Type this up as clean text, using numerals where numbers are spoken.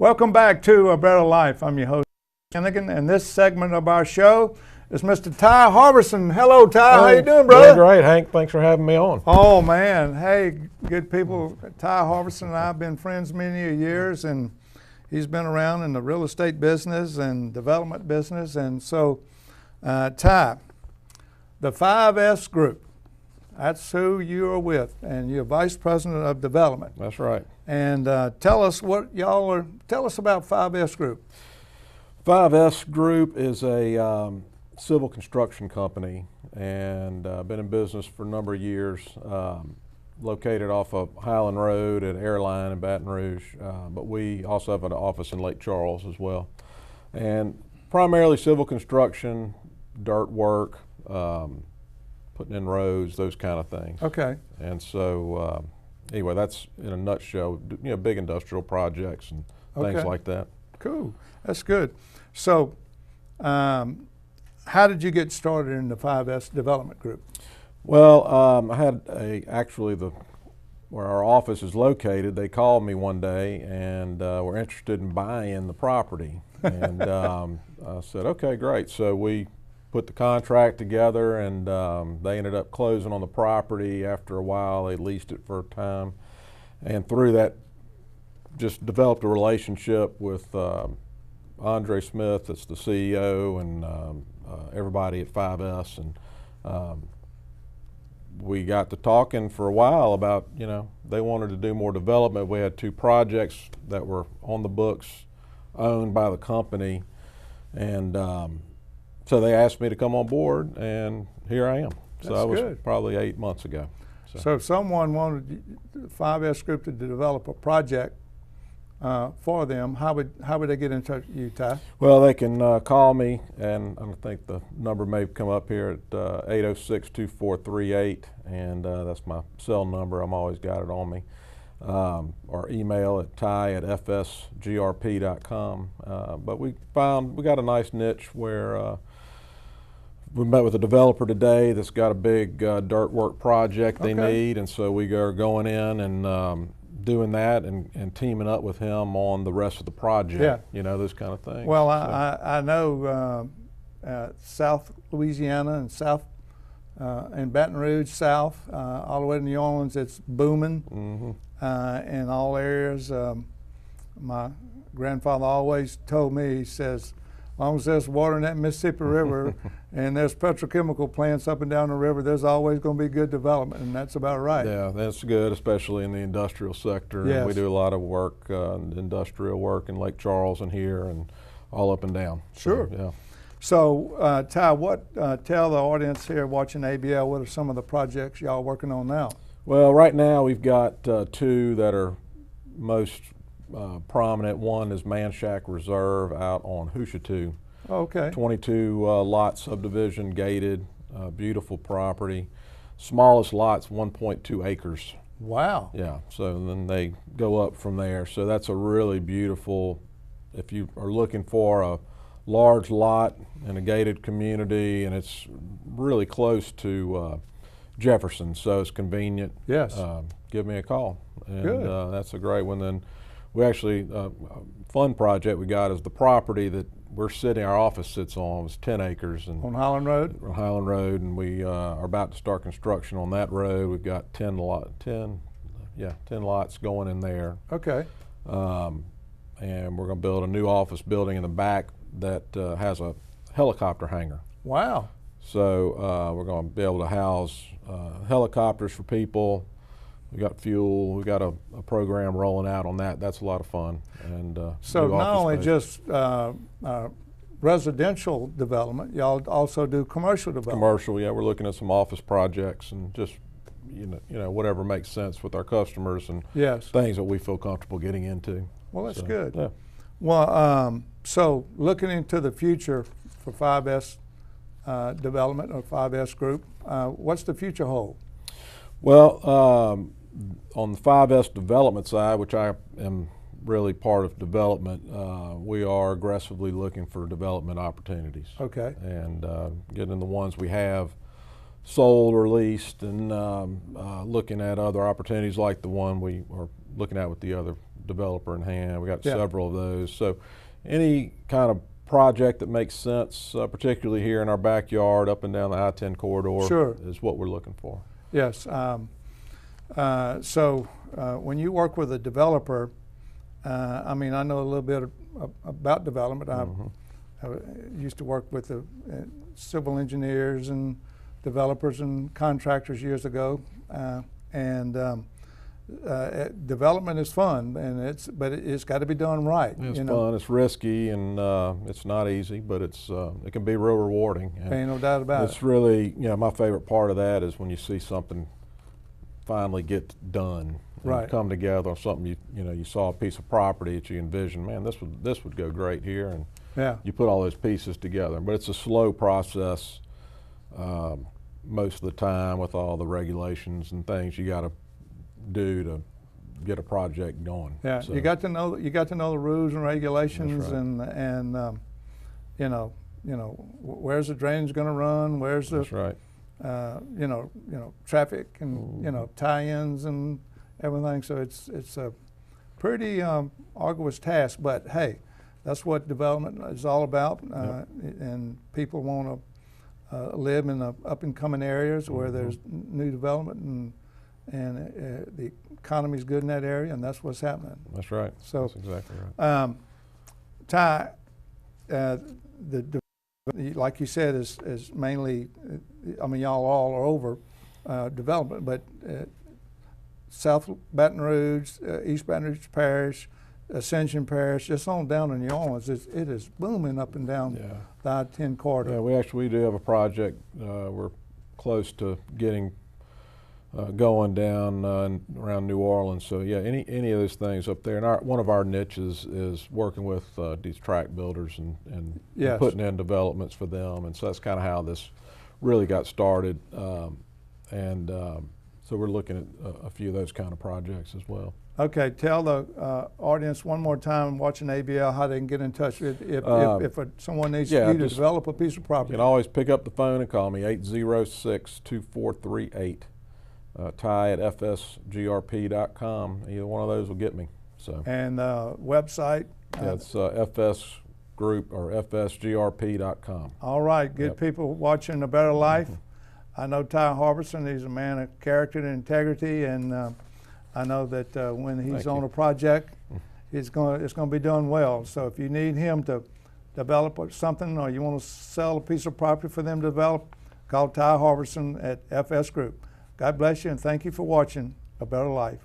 Welcome back to A Better Life. I'm your host, Hennigan, and this segment of our show is Mr. Ty Harbison. Hello, Ty. How you doing, brother? Doing great, Hank. Thanks for having me on. Oh, man. Hey, good people. Ty Harbison and I have been friends many years, and he's been around in the real estate business and development business. And so, Ty, the 5S Group, that's who you are with, and you're Vice President of Development. That's right. And tell us what y'all are, tell us about 5S Group. 5S Group is a civil construction company, and been in business for a number of years, located off of Highland Road at Airline in Baton Rouge, but we also have an office in Lake Charles as well. And primarily civil construction, dirt work, putting in roads, those kind of things. Okay. And so anyway, that's in a nutshell, you know, big industrial projects and things like that. Cool. That's good. So how did you get started in the 5S Development Group? Well, I had actually where our office is located, they called me one day and were interested in buying the property. And I said, okay, great. So we put the contract together, and they ended up closing on the property. After a while, they leased it for a time. And through that, just developed a relationship with Andre Smith, that's the CEO, and everybody at 5S. And we got to talking for a while about, you know, they wanted to do more development. We had 2 projects that were on the books, owned by the company. And so they asked me to come on board, and here I am. So that was probably 8 months ago. So if someone wanted the 5S Group to develop a project for them, how would they get in touch with you, Ty? Well, they can call me, and I think the number may come up here at 806-2438, and that's my cell number. I'm always got it on me. Or email at ty@fsgrp.com. But we got a nice niche where we met with a developer today that's got a big dirt work project they need, and so we are going in and doing that and teaming up with him on the rest of the project, you know, those kind of things. Well, I know South Louisiana and South and Baton Rouge South, all the way to New Orleans, it's booming in all areas. My grandfather always told me, he says, as long as there's water in that Mississippi River and there's petrochemical plants up and down the river, there's always going to be good development, and that's about right. Yeah, that's good, especially in the industrial sector. Yes. And we do a lot of work, industrial work in Lake Charles and here and all up and down. Sure. So, yeah. So, Ty, tell the audience here watching ABL, what are some of the projects y'all working on now? Well, right now we've got 2 that are most prominent. One is Manshack Reserve out on Hoosiatu. Okay. 22 lot subdivision, gated, beautiful property. Smallest lot's 1.2 acres. Wow. Yeah, so then they go up from there. So that's a really beautiful, if you are looking for a large lot in a gated community, and it's really close to Jefferson, so it's convenient. Yes. Give me a call. And Good. that's a great one. Then we actually, fun project we got is the property that our office sits on was 10 acres. And on Highland Road? On Highland Road, and we are about to start construction on that road. We've got 10 lots going in there. Okay. And we're going to build a new office building in the back that has a helicopter hangar. Wow. So we're going to be able to house helicopters for people. We got fuel. We got a program rolling out on that. That's a lot of fun. And so not only just residential development, y'all also do commercial development. Commercial, yeah. We're looking at some office projects and just you know whatever makes sense with our customers and things that we feel comfortable getting into. Well, that's good. Yeah. Well, so looking into the future for 5S Development or 5S Group, what's the future hold? Well, on the 5S Development side, which I am really part of development, we are aggressively looking for development opportunities. Okay. And getting the ones we have sold or leased, and looking at other opportunities like the one we are looking at with the other developer in hand. We got Yeah. several of those. So any kind of project that makes sense, particularly here in our backyard, up and down the I-10 corridor, Sure. is what we're looking for. Yes. When you work with a developer, I mean, I know a little bit about development. I used to work with the civil engineers and developers and contractors years ago, development is fun, but it's got to be done right. It's fun. It's risky, and it's not easy, but it can be real rewarding. And ain't no doubt about it. it's really, my favorite part of that is when you see something finally get done, and Right. come together on something you saw a piece of property that you envisioned. Man, this would go great here, and Yeah. you put all those pieces together. But it's a slow process most of the time with all the regulations and things you got to do to get a project going. Yeah, So, you got to know the rules and regulations, That's right. and where's the drainage going to run? Where's the that's right. traffic and tie-ins and everything. So it's a pretty arduous task, but hey, that's what development is all about. And people want to live in the up-and-coming areas where there's new development, and the economy's good in that area, and that's what's happening. That's right. So, that's exactly right. Ty, like you said, is mainly, I mean, y'all all are over development, but South Baton Rouge, East Baton Rouge Parish, Ascension Parish, just on down in New Orleans, it is booming up and down the I-10 corridor. Yeah, we do have a project. We're close to getting going down around New Orleans. So yeah, any of those things up there. And one of our niches is working with these tract builders and Yes. putting in developments for them. And so that's kind of how this really got started. So we're looking at a few of those kind of projects as well. Okay, tell the audience one more time watching ABL how they can get in touch if someone needs you to develop a piece of property. You can always pick up the phone and call me, 806-2438. Ty at fsgrp.com. Either one of those will get me. So. And website? That's FS Group or fsgrp.com. All right, good people watching A Better Life. I know Ty Harbison, he's a man of character and integrity, and I know that when he's on a project, it's going to be done well. So if you need him to develop something, or you want to sell a piece of property for them to develop, call Ty Harbison at FS Group. God bless you, and thank you for watching A Better Life.